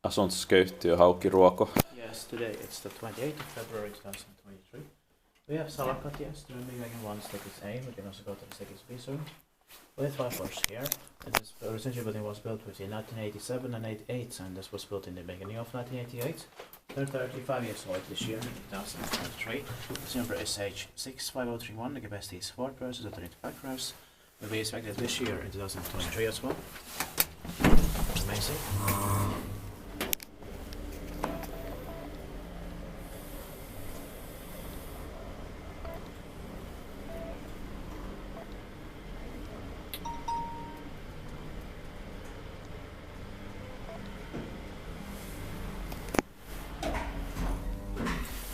asuntoskeittiö Haukiruoko. Yes, today it's the 28th of February 2023. We have Salakkatie, the remaining one stick is A. We can also go to the second B soon. We have 5 floors here. And this residential building was built between 1987 and 88, and this was built in the beginning of 1988. They're 35 years old this year, 2023. The number is H65031. The capacity is 4 persons and 35 rows. Will be expected this year in 2023 as well. Amazing.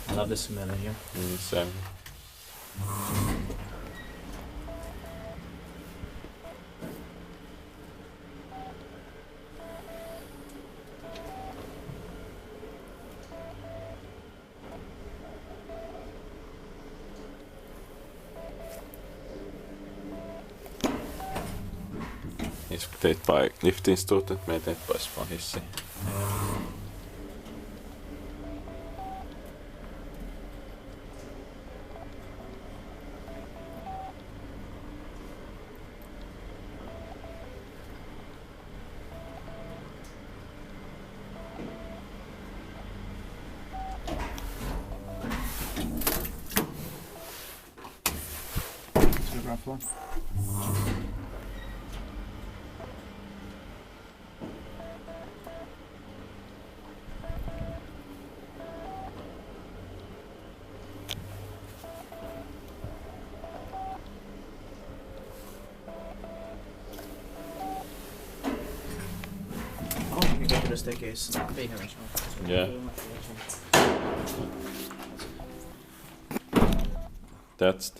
I love the smell in here. Same. Yes, kun teit by liftinstituutin, me ei teit by Espoon hissiin. Ground floor. Oh, you can go to the staircase. Big as well. Yeah. That's